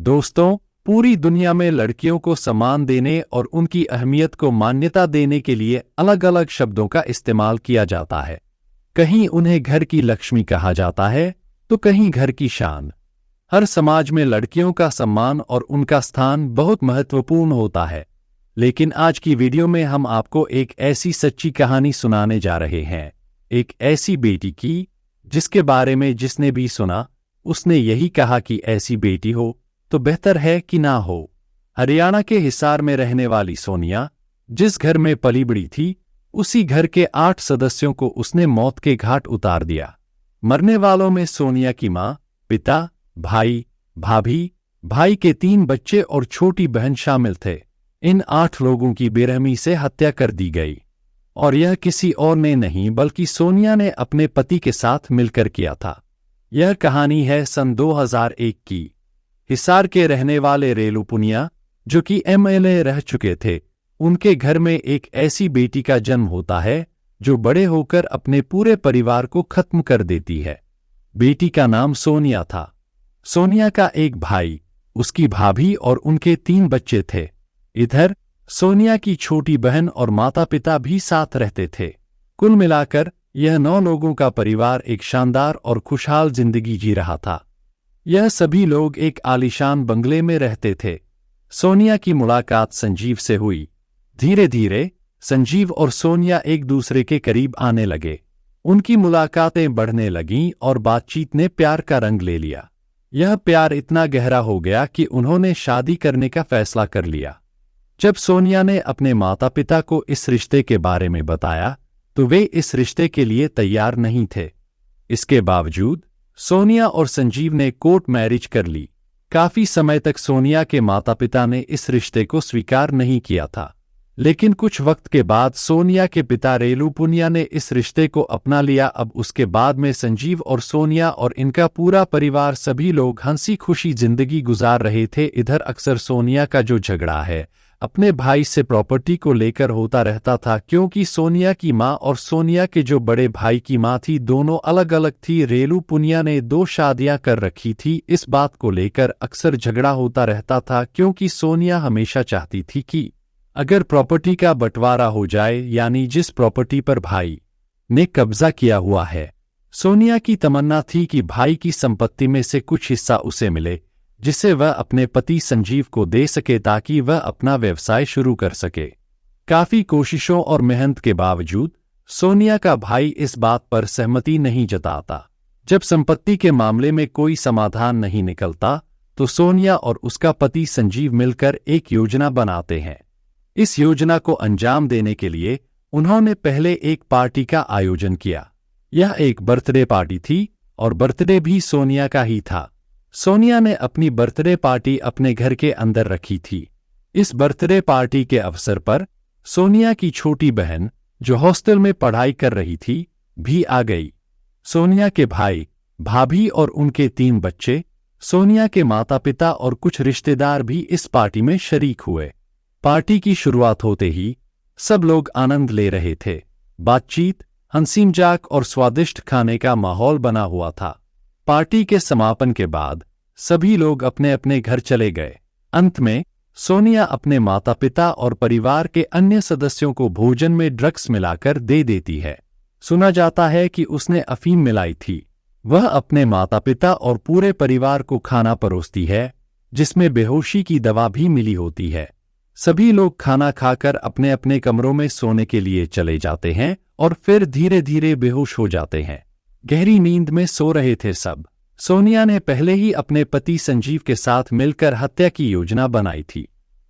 दोस्तों, पूरी दुनिया में लड़कियों को सम्मान देने और उनकी अहमियत को मान्यता देने के लिए अलग-अलग शब्दों का इस्तेमाल किया जाता है। कहीं उन्हें घर की लक्ष्मी कहा जाता है, तो कहीं घर की शान। हर समाज में लड़कियों का सम्मान और उनका स्थान बहुत महत्वपूर्ण होता है। लेकिन आज की वीडियो में हम आपको एक ऐसी सच्ची कहानी सुनाने जा रहे हैं, एक ऐसी बेटी की जिसके बारे में जिसने भी सुना उसने यही कहा कि ऐसी बेटी हो तो बेहतर है कि ना हो। हरियाणा के हिसार में रहने वाली सोनिया जिस घर में पली बड़ी थी, उसी घर के 8 सदस्यों को उसने मौत के घाट उतार दिया। मरने वालों में सोनिया की मां, पिता, भाई, भाभी, भाई के 3 बच्चे और छोटी बहन शामिल थे। इन 8 लोगों की बेरहमी से हत्या कर दी गई और यह किसी और ने नहीं बल्कि सोनिया ने अपने पति के साथ मिलकर किया था। यह कहानी है सन 2001 की। हिसार के रहने वाले रेलू पुनिया, जो कि एमएलए रह चुके थे, उनके घर में एक ऐसी बेटी का जन्म होता है जो बड़े होकर अपने पूरे परिवार को खत्म कर देती है। बेटी का नाम सोनिया था। सोनिया का एक भाई, उसकी भाभी और उनके 3 बच्चे थे। इधर सोनिया की छोटी बहन और माता पिता भी साथ रहते थे। कुल मिलाकर यह 9 लोगों का परिवार एक शानदार और खुशहाल जिंदगी जी रहा था। यह सभी लोग एक आलीशान बंगले में रहते थे। सोनिया की मुलाकात संजीव से हुई। धीरे धीरे संजीव और सोनिया एक दूसरे के करीब आने लगे। उनकी मुलाकातें बढ़ने लगीं और बातचीत ने प्यार का रंग ले लिया। यह प्यार इतना गहरा हो गया कि उन्होंने शादी करने का फैसला कर लिया। जब सोनिया ने अपने माता पिता को इस रिश्ते के बारे में बताया, तो वे इस रिश्ते के लिए तैयार नहीं थे। इसके बावजूद सोनिया और संजीव ने कोर्ट मैरिज कर ली। काफी समय तक सोनिया के माता पिता ने इस रिश्ते को स्वीकार नहीं किया था, लेकिन कुछ वक्त के बाद सोनिया के पिता रेलू पुनिया ने इस रिश्ते को अपना लिया। अब उसके बाद में संजीव और सोनिया और इनका पूरा परिवार, सभी लोग हंसी खुशी जिंदगी गुजार रहे थे। इधर अक्सर सोनिया का जो झगड़ा है अपने भाई से प्रॉपर्टी को लेकर होता रहता था, क्योंकि सोनिया की मां और सोनिया के जो बड़े भाई की मां थी, दोनों अलग अलग थी। रेलू पुनिया ने 2 शादियां कर रखी थी। इस बात को लेकर अक्सर झगड़ा होता रहता था, क्योंकि सोनिया हमेशा चाहती थी कि अगर प्रॉपर्टी का बंटवारा हो जाए, यानी जिस प्रॉपर्टी पर भाई ने कब्जा किया हुआ है, सोनिया की तमन्ना थी कि भाई की संपत्ति में से कुछ हिस्सा उसे मिले, जिसे वह अपने पति संजीव को दे सके ताकि वह अपना व्यवसाय शुरू कर सके। काफी कोशिशों और मेहनत के बावजूद सोनिया का भाई इस बात पर सहमति नहीं जताता। जब संपत्ति के मामले में कोई समाधान नहीं निकलता, तो सोनिया और उसका पति संजीव मिलकर एक योजना बनाते हैं। इस योजना को अंजाम देने के लिए उन्होंने पहले एक पार्टी का आयोजन किया। यह एक बर्थडे पार्टी थी और बर्थडे भी सोनिया का ही था। सोनिया ने अपनी बर्थडे पार्टी अपने घर के अंदर रखी थी। इस बर्थडे पार्टी के अवसर पर सोनिया की छोटी बहन, जो हॉस्टल में पढ़ाई कर रही थी, भी आ गई। सोनिया के भाई, भाभी और उनके 3 बच्चे, सोनिया के माता पिता और कुछ रिश्तेदार भी इस पार्टी में शरीक हुए। पार्टी की शुरुआत होते ही सब लोग आनंद ले रहे थे। बातचीत, हंसी मजाक और स्वादिष्ट खाने का माहौल बना हुआ था। पार्टी के समापन के बाद सभी लोग अपने अपने घर चले गए। अंत में सोनिया अपने माता पिता और परिवार के अन्य सदस्यों को भोजन में ड्रग्स मिलाकर दे देती है। सुना जाता है कि उसने अफीम मिलाई थी। वह अपने माता पिता और पूरे परिवार को खाना परोसती है, जिसमें बेहोशी की दवा भी मिली होती है। सभी लोग खाना खाकर अपने अपने कमरों में सोने के लिए चले जाते हैं और फिर धीरे धीरे बेहोश हो जाते हैं। गहरी नींद में सो रहे थे सब। सोनिया ने पहले ही अपने पति संजीव के साथ मिलकर हत्या की योजना बनाई थी।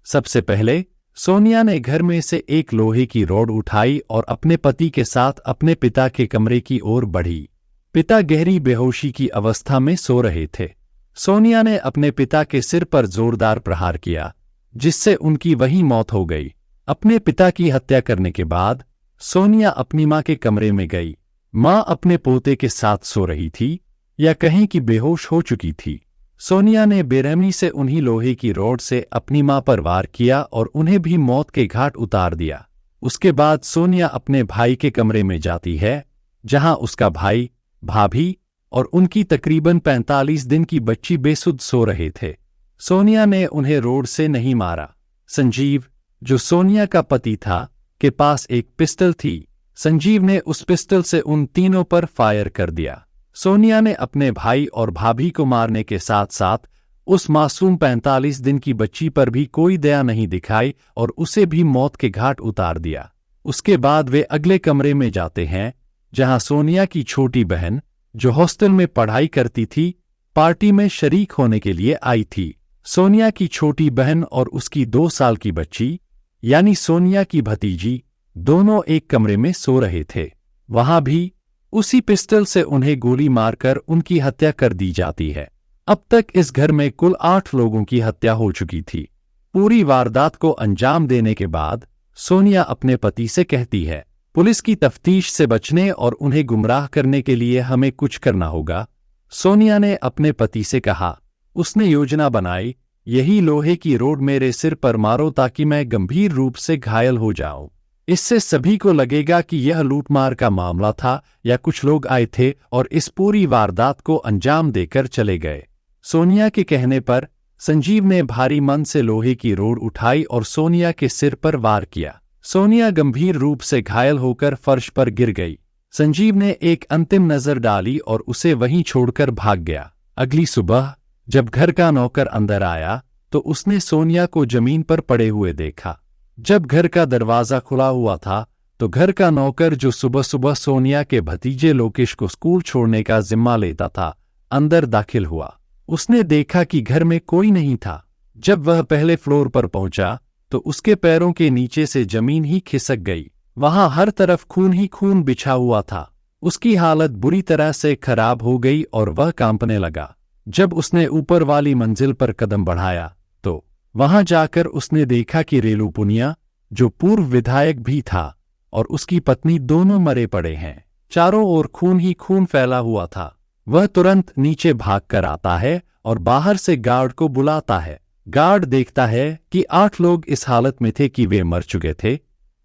सबसे पहले सोनिया ने घर में से एक लोहे की रॉड उठाई और अपने पति के साथ अपने पिता के कमरे की ओर बढ़ी। पिता गहरी बेहोशी की अवस्था में सो रहे थे। सोनिया ने अपने पिता के सिर पर जोरदार प्रहार किया, जिससे उनकी वहीं मौत हो गई। अपने पिता की हत्या करने के बाद सोनिया अपनी मां के कमरे में गई। मां अपने पोते के साथ सो रही थी, या कहीं कि बेहोश हो चुकी थी। सोनिया ने बेरहमी से उन्हीं लोहे की रॉड से अपनी मां पर वार किया और उन्हें भी मौत के घाट उतार दिया। उसके बाद सोनिया अपने भाई के कमरे में जाती है, जहां उसका भाई, भाभी और उनकी तकरीबन 45 दिन की बच्ची बेसुध सो रहे थे। सोनिया ने उन्हें रोड से नहीं मारा। संजीव, जो सोनिया का पति था, के पास एक पिस्टल थी। संजीव ने उस पिस्टल से उन तीनों पर फायर कर दिया। सोनिया ने अपने भाई और भाभी को मारने के साथ साथ उस मासूम 45 दिन की बच्ची पर भी कोई दया नहीं दिखाई और उसे भी मौत के घाट उतार दिया। उसके बाद वे अगले कमरे में जाते हैं जहां सोनिया की छोटी बहन, जो हॉस्टल में पढ़ाई करती थी, पार्टी में शरीक होने के लिए आई थी। सोनिया की छोटी बहन और उसकी 2 साल की बच्ची, यानी सोनिया की भतीजी, दोनों एक कमरे में सो रहे थे। वहां भी उसी पिस्टल से उन्हें गोली मारकर उनकी हत्या कर दी जाती है। अब तक इस घर में कुल 8 लोगों की हत्या हो चुकी थी। पूरी वारदात को अंजाम देने के बाद सोनिया अपने पति से कहती है, पुलिस की तफ्तीश से बचने और उन्हें गुमराह करने के लिए हमें कुछ करना होगा। सोनिया ने अपने पति से कहा। उसने योजना बनाई, यही लोहे की रोड मेरे सिर पर मारो ताकि मैं गंभीर रूप से घायल हो जाऊं। इससे सभी को लगेगा कि यह लूटमार का मामला था या कुछ लोग आए थे और इस पूरी वारदात को अंजाम देकर चले गए। सोनिया के कहने पर संजीव ने भारी मन से लोहे की रोड उठाई और सोनिया के सिर पर वार किया। सोनिया गंभीर रूप से घायल होकर फर्श पर गिर गई। संजीव ने एक अंतिम नजर डाली और उसे वहीं छोड़कर भाग गया। अगली सुबह जब घर का नौकर अंदर आया तो उसने सोनिया को जमीन पर पड़े हुए देखा। जब घर का दरवाजा खुला हुआ था तो घर का नौकर, जो सुबह सुबह सोनिया के भतीजे लोकेश को स्कूल छोड़ने का जिम्मा लेता था, अंदर दाखिल हुआ। उसने देखा कि घर में कोई नहीं था। जब वह पहले फ्लोर पर पहुंचा तो उसके पैरों के नीचे से जमीन ही खिसक गई। वहां हर तरफ खून ही खून बिछा हुआ था। उसकी हालत बुरी तरह से खराब हो गई और वह कांपने लगा। जब उसने ऊपर वाली मंजिल पर कदम बढ़ाया तो वहां जाकर उसने देखा कि रेलू पुनिया, जो पूर्व विधायक भी था, और उसकी पत्नी दोनों मरे पड़े हैं। चारों ओर खून ही खून फैला हुआ था। वह तुरंत नीचे भाग कर आता है और बाहर से गार्ड को बुलाता है। गार्ड देखता है कि 8 लोग इस हालत में थे कि वे मर चुके थे,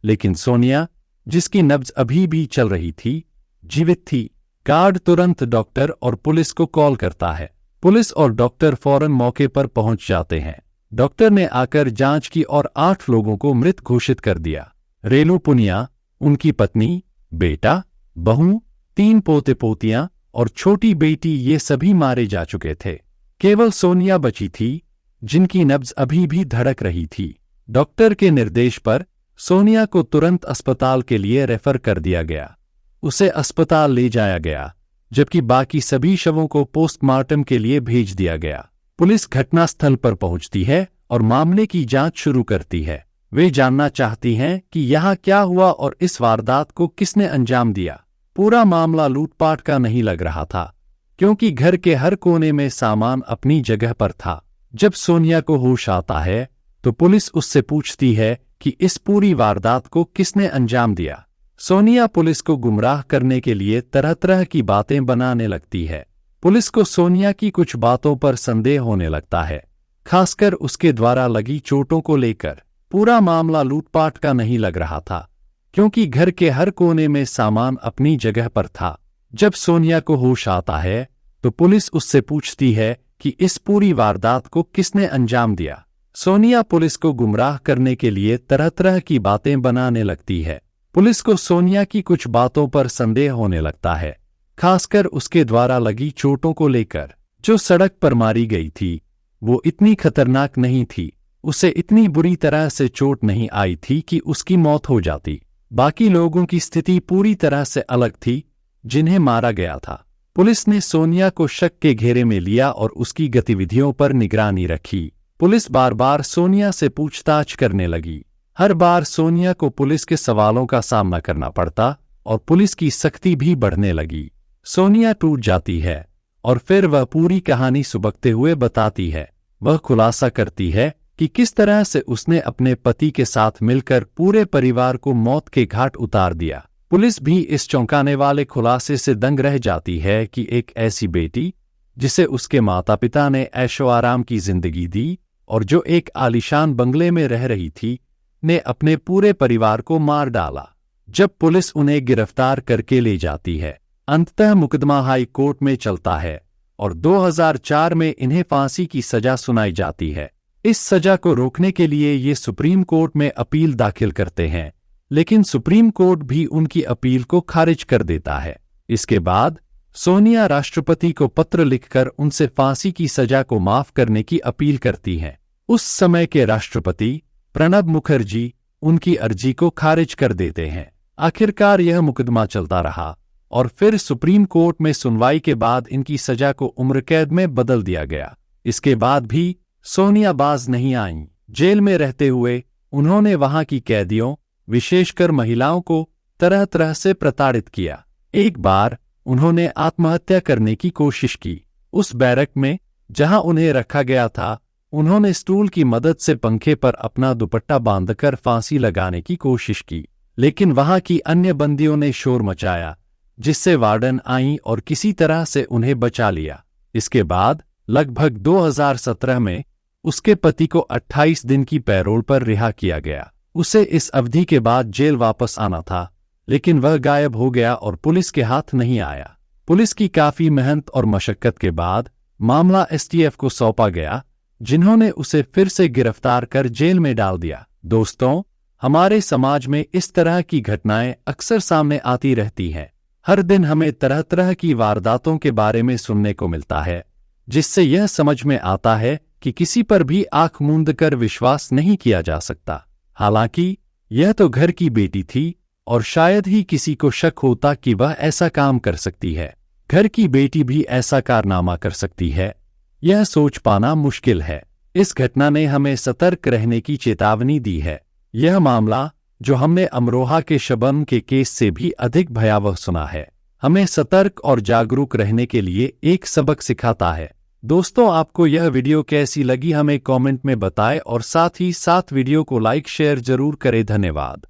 लेकिन सोनिया, जिसकी नब्ज अभी भी चल रही थी, जीवित थी। गार्ड तुरंत डॉक्टर और पुलिस को कॉल करता है। पुलिस और डॉक्टर फौरन मौके पर पहुंच जाते हैं। डॉक्टर ने आकर जांच की और 8 लोगों को मृत घोषित कर दिया। रेलू पुनिया, उनकी पत्नी, बेटा, बहू, 3 पोते पोतियां और छोटी बेटी, ये सभी मारे जा चुके थे। केवल सोनिया बची थी, जिनकी नब्ज अभी भी धड़क रही थी। डॉक्टर के निर्देश पर सोनिया को तुरंत अस्पताल के लिए रेफर कर दिया गया। उसे अस्पताल ले जाया गया, जबकि बाकी सभी शवों को पोस्टमार्टम के लिए भेज दिया गया। पुलिस घटनास्थल पर पहुंचती है और मामले की जांच शुरू करती है। वे जानना चाहती हैं कि यहाँ क्या हुआ और इस वारदात को किसने अंजाम दिया। पूरा मामला लूटपाट का नहीं लग रहा था, क्योंकि घर के हर कोने में सामान अपनी जगह पर था। जब सोनिया को होश आता है तो पुलिस उससे पूछती है कि इस पूरी वारदात को किसने अंजाम दिया। सोनिया पुलिस को गुमराह करने के लिए तरह तरह की बातें बनाने लगती है। पुलिस को सोनिया की कुछ बातों पर संदेह होने लगता है, खासकर उसके द्वारा लगी चोटों को लेकर। पूरा मामला लूटपाट का नहीं लग रहा था, क्योंकि घर के हर कोने में सामान अपनी जगह पर था। जब सोनिया को होश आता है तो पुलिस उससे पूछती है कि इस पूरी वारदात को किसने अंजाम दिया। सोनिया पुलिस को गुमराह करने के लिए तरह तरह की बातें बनाने लगती है। पुलिस को सोनिया की कुछ बातों पर संदेह होने लगता है, खासकर उसके द्वारा लगी चोटों को लेकर। जो सड़क पर मारी गई थी वो इतनी खतरनाक नहीं थी। उसे इतनी बुरी तरह से चोट नहीं आई थी कि उसकी मौत हो जाती। बाकी लोगों की स्थिति पूरी तरह से अलग थी, जिन्हें मारा गया था। पुलिस ने सोनिया को शक के घेरे में लिया और उसकी गतिविधियों पर निगरानी रखी। पुलिस बार बार सोनिया से पूछताछ करने लगी। हर बार सोनिया को पुलिस के सवालों का सामना करना पड़ता और पुलिस की सख्ती भी बढ़ने लगी। सोनिया टूट जाती है और फिर वह पूरी कहानी सुबकते हुए बताती है। वह खुलासा करती है कि किस तरह से उसने अपने पति के साथ मिलकर पूरे परिवार को मौत के घाट उतार दिया। पुलिस भी इस चौंकाने वाले खुलासे से दंग रह जाती है कि एक ऐसी बेटी, जिसे उसके माता पिता ने ऐशो आराम की जिंदगी दी और जो एक आलीशान बंगले में रह रही थी, ने अपने पूरे परिवार को मार डाला। जब पुलिस उन्हें गिरफ्तार करके ले जाती है, अंततः मुकदमा हाई कोर्ट में चलता है और 2004 में इन्हें फांसी की सजा सुनाई जाती है। इस सजा को रोकने के लिए ये सुप्रीम कोर्ट में अपील दाखिल करते हैं, लेकिन सुप्रीम कोर्ट भी उनकी अपील को खारिज कर देता है। इसके बाद सोनिया राष्ट्रपति को पत्र लिखकर उनसे फांसी की सजा को माफ करने की अपील करती हैं। उस समय के राष्ट्रपति प्रणब मुखर्जी उनकी अर्जी को खारिज कर देते हैं। आखिरकार यह मुकदमा चलता रहा और फिर सुप्रीम कोर्ट में सुनवाई के बाद इनकी सजा को उम्र कैद में बदल दिया गया। इसके बाद भी सोनिया बाज नहीं आईं। जेल में रहते हुए उन्होंने वहां की कैदियों, विशेषकर महिलाओं को तरह तरह से प्रताड़ित किया। एक बार उन्होंने आत्महत्या करने की कोशिश की। उस बैरक में जहां उन्हें रखा गया था, उन्होंने स्टूल की मदद से पंखे पर अपना दुपट्टा बांधकर फांसी लगाने की कोशिश की, लेकिन वहां की अन्य बंदियों ने शोर मचाया, जिससे वार्डन आईं और किसी तरह से उन्हें बचा लिया। इसके बाद लगभग 2017 में उसके पति को 28 दिन की पैरोल पर रिहा किया गया। उसे इस अवधि के बाद जेल वापस आना था, लेकिन वह गायब हो गया और पुलिस के हाथ नहीं आया। पुलिस की काफी मेहनत और मशक्कत के बाद मामला एसटीएफ को सौंपा गया, जिन्होंने उसे फिर से गिरफ्तार कर जेल में डाल दिया। दोस्तों, हमारे समाज में इस तरह की घटनाएं अक्सर सामने आती रहती हैं। हर दिन हमें तरह तरह की वारदातों के बारे में सुनने को मिलता है, जिससे यह समझ में आता है कि किसी पर भी आंख मूंद कर विश्वास नहीं किया जा सकता। हालांकि यह तो घर की बेटी थी और शायद ही किसी को शक होता कि वह ऐसा काम कर सकती है। घर की बेटी भी ऐसा कारनामा कर सकती है, यह सोच पाना मुश्किल है। इस घटना ने हमें सतर्क रहने की चेतावनी दी है। यह मामला, जो हमने अमरोहा के शबनम के केस से भी अधिक भयावह सुना है, हमें सतर्क और जागरूक रहने के लिए एक सबक सिखाता है। दोस्तों, आपको यह वीडियो कैसी लगी हमें कमेंट में बताएं और साथ ही साथ वीडियो को लाइक शेयर जरूर करें। धन्यवाद।